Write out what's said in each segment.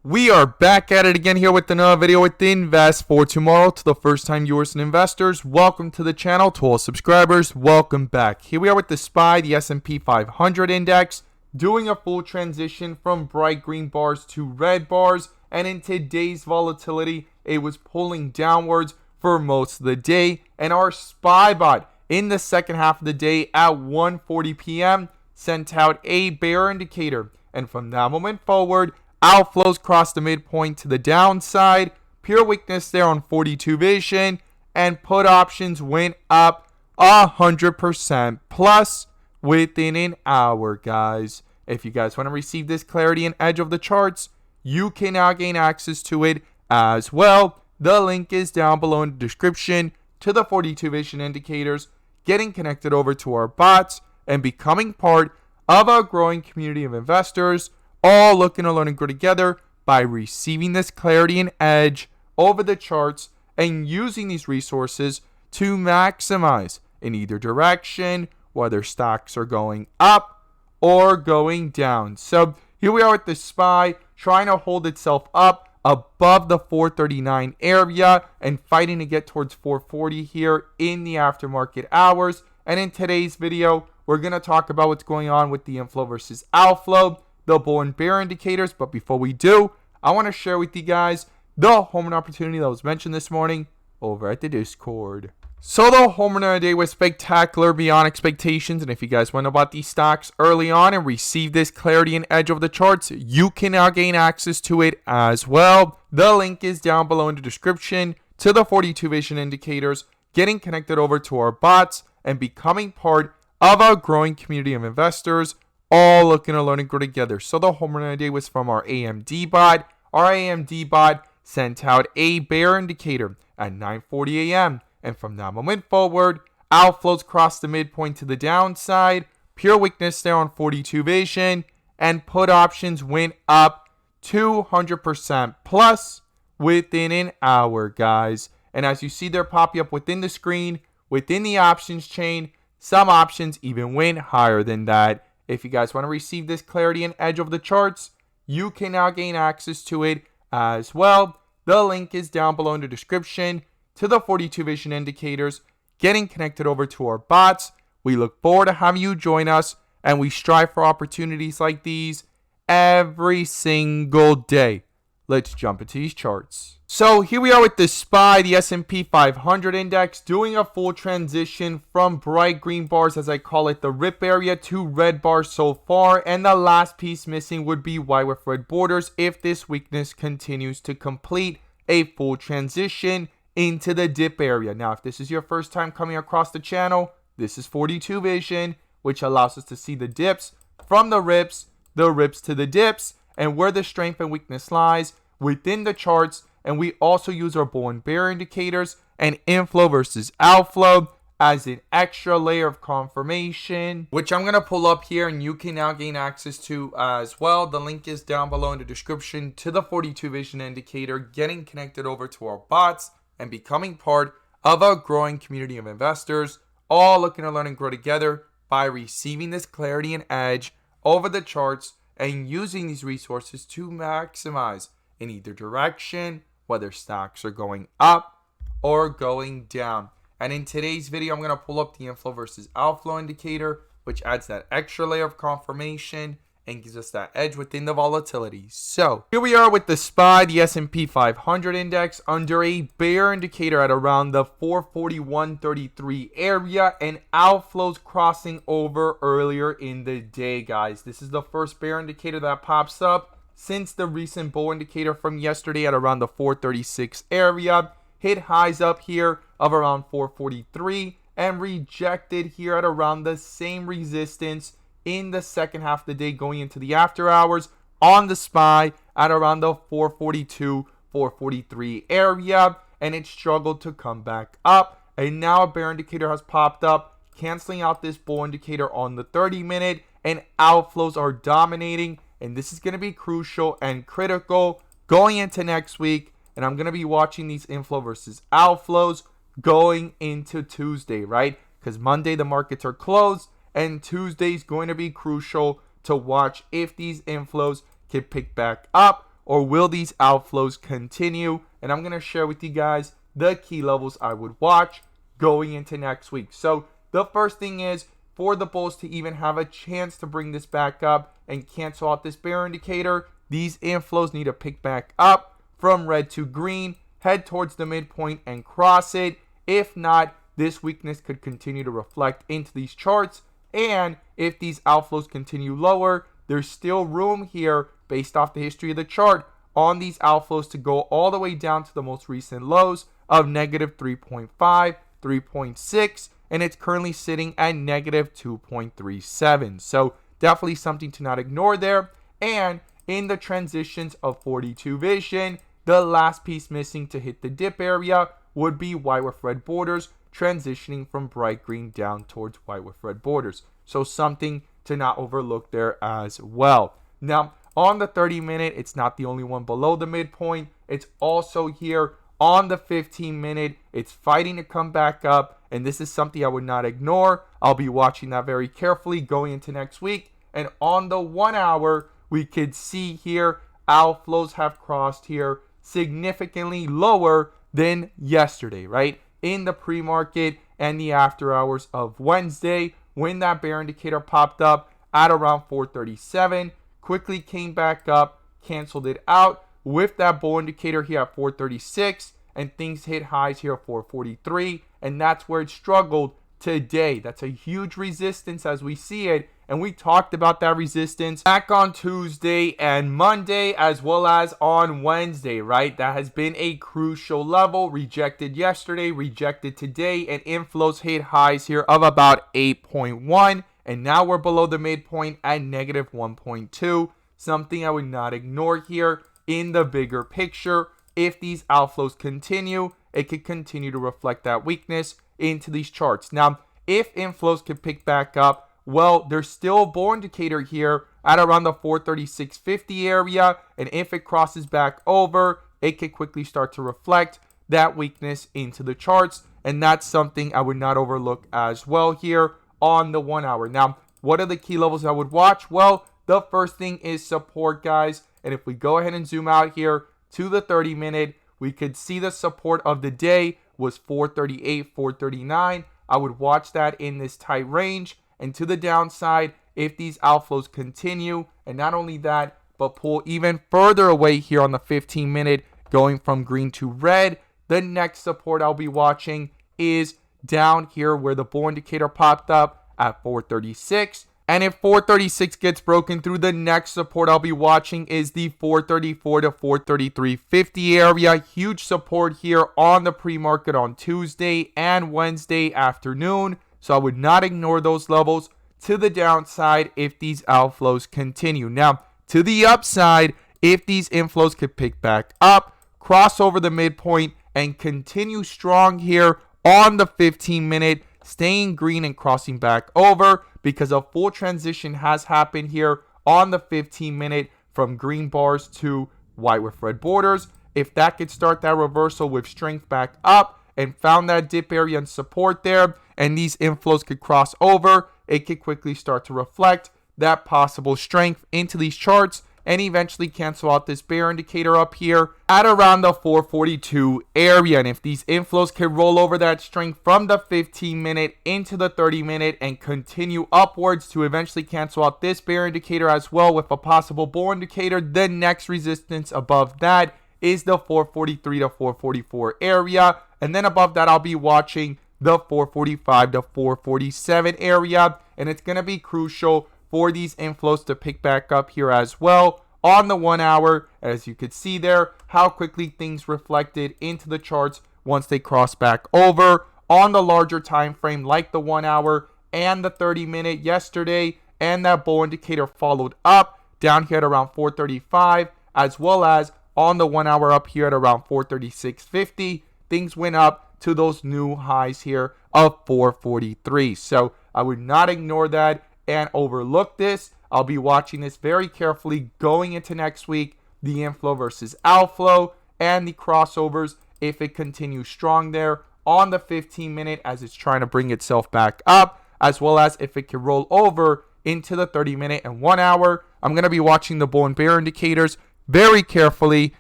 We are back at it again here with another video with Invest for Tomorrow. To the first time viewers and investors, welcome to the channel. To all subscribers, welcome back. Here we are with the SPY, the S&P 500 index, doing a full transition from bright green bars to red bars. And in today's volatility, it was pulling downwards for most of the day. And our SPY bot in the second half of the day at 1:40 p.m. sent out a bear indicator. And from that moment forward, outflows crossed the midpoint to the downside. Pure weakness there on 42 vision. And put options went up 100% plus within an hour, guys. If you guys want to receive this clarity and edge of the charts, you can now gain access to it as well. The link is down below in the description to the 42 vision indicators, getting connected over to our bots, and becoming part of a growing community of investors, all looking to learn and grow together by receiving this clarity and edge over the charts and using these resources to maximize in either direction, whether stocks are going up or going down. So here we are with the SPY trying to hold itself up above the 439 area and fighting to get towards 440 here in the aftermarket hours. And in today's video, we're going to talk about what's going on with the inflow versus outflow, the bull and bear indicators. But before we do, I want to share with you guys the home run opportunity that was mentioned this morning over at the Discord. So the home run of the day was spectacular beyond expectations. And if you guys want to know about these stocks early on and receive this clarity and edge of the charts, you can now gain access to it as well. The link is down below in the description to the 42 vision indicators, getting connected over to our bots and becoming part of our growing community of investors, all looking to learn and grow together. So the home run of the day was from our AMD bot. Our AMD bot sent out a bear indicator at 9:40 a.m. And from that moment forward, outflows crossed the midpoint to the downside. Pure weakness there on 42 vision. And put options went up 200% plus within an hour, guys. And as you see, they're popping up within the screen, within the options chain. Some options even went higher than that. If you guys want to receive this clarity and edge of the charts, you can now gain access to it as well. The link is down below in the description to the 42 vision indicators, getting connected over to our bots. We look forward to having you join us, and we strive for opportunities like these every single day. Let's jump into these charts. So here we are with the SPY, the S&P 500 index, doing a full transition from bright green bars, as I call it, the rip area, to red bars so far. And the last piece missing would be white with red borders if this weakness continues to complete a full transition into the dip area. Now, if this is your first time coming across the channel, this is 42 vision, which allows us to see the dips from the rips to the dips, and where the strength and weakness lies within the charts. And we also use our bull and bear indicators and inflow versus outflow as an extra layer of confirmation, which I'm going to pull up here and you can now gain access to as well. The link is down below in the description to the 42 vision indicator, getting connected over to our bots and becoming part of a growing community of investors, all looking to learn and grow together by receiving this clarity and edge over the charts and using these resources to maximize in either direction, whether stocks are going up or going down. And in today's video, I'm going to pull up the inflow versus outflow indicator, which adds that extra layer of confirmation and gives us that edge within the volatility. So here we are with the SPY, the S&P 500 index, under a bear indicator at around the 441.33 area, and outflows crossing over earlier in the day, guys. This is the first bear indicator that pops up since the recent bull indicator from yesterday at around the 436 area. Hit highs up here of around 443 and rejected here at around the same resistance in the second half of the day going into the after hours on the SPY at around the 442, 443 area, and it struggled to come back up. And now a bear indicator has popped up, canceling out this bull indicator on the 30-minute, and outflows are dominating. And this is going to be crucial and critical going into next week. And I'm going to be watching these inflow versus outflows going into Tuesday, right? Because Monday the markets are closed, and Tuesday is going to be crucial to watch if these inflows can pick back up or will these outflows continue? And I'm going to share with you guys the key levels I would watch going into next week. So the first thing is, for the bulls to even have a chance to bring this back up and cancel out this bear indicator, these inflows need to pick back up from red to green, head towards the midpoint and cross it. If not, this weakness could continue to reflect into these charts. And if these outflows continue lower, there's still room here based off the history of the chart on these outflows to go all the way down to the most recent lows of negative 3.5, 3.6, and it's currently sitting at negative 2.37. So definitely something to not ignore there. And in the transitions of 42 vision, the last piece missing to hit the dip area would be white with red borders, transitioning from bright green down towards white with red borders. So something to not overlook there as well. Now, on the 30-minute, it's not the only one below the midpoint. It's also here on the 15-minute. It's fighting to come back up, and this is something I would not ignore. I'll be watching that very carefully going into next week. And on the 1 hour, we could see here outflows have crossed here significantly lower than yesterday, right? In the pre-market and the after hours of Wednesday, when that bear indicator popped up at around 437, quickly came back up, canceled it out with that bull indicator here at 436, and things hit highs here at 443, and that's where it struggled today. That's a huge resistance as we see it, and we talked about that resistance back on Tuesday and Monday as well as on Wednesday, right? That has been a crucial level, rejected yesterday, rejected today, and inflows hit highs here of about 8.1, and now we're below the midpoint at negative 1.2, something I would not ignore here in the bigger picture. If these outflows continue, it could continue to reflect that weakness into these charts. Now, if inflows could pick back up, well, there's still a bull indicator here at around the 436.50 area, and if it crosses back over, it could quickly start to reflect that weakness into the charts, and that's something I would not overlook as well here on the 1 hour. Now, what are the key levels I would watch? Well, the first thing is support, guys, and if we go ahead and zoom out here to the 30-minute, we could see the support of the day was 438, 439. I would watch that in this tight range. And to the downside, if these outflows continue, and not only that, but pull even further away here on the 15-minute, going from green to red, the next support I'll be watching is down here where the bull indicator popped up at 436. And if 436 gets broken through, the next support I'll be watching is the 434 to 433.50 area. Huge support here on the pre-market on Tuesday and Wednesday afternoon. So I would not ignore those levels to the downside if these outflows continue. Now, to the upside, if these inflows could pick back up, cross over the midpoint, and continue strong here on the 15-minute, staying green and crossing back over, because a full transition has happened here on the 15-minute from green bars to white with red borders. If that could start that reversal with strength back up and found that dip area and support there, and these inflows could cross over, it could quickly start to reflect that possible strength into these charts and eventually cancel out this bear indicator up here at around the 442 area. And if these inflows can roll over that strength from the 15-minute into the 30-minute and continue upwards to eventually cancel out this bear indicator as well with a possible bull indicator, the next resistance above that is the 443 to 444 area. And then above that, I'll be watching the 445 to 447 area. And it's going to be crucial for these inflows to pick back up here as well on the 1 hour. As you could see there, how quickly things reflected into the charts once they cross back over on the larger time frame, like the 1 hour and the 30-minute yesterday. And that bull indicator followed up down here at around 435, as well as on the 1 hour up here at around 436.50. Things went up to those new highs here of 443. So I would not ignore that and overlook this. I'll be watching this very carefully going into next week, the inflow versus outflow and the crossovers, if it continues strong there on the 15-minute as it's trying to bring itself back up, as well as if it can roll over into the 30-minute and 1 hour. I'm going to be watching the bull and bear indicators very carefully,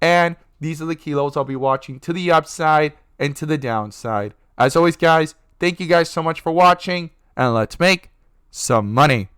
and these are the kilos I'll be watching to the upside and to the downside. As always, guys, thank you guys so much for watching, and let's make some money.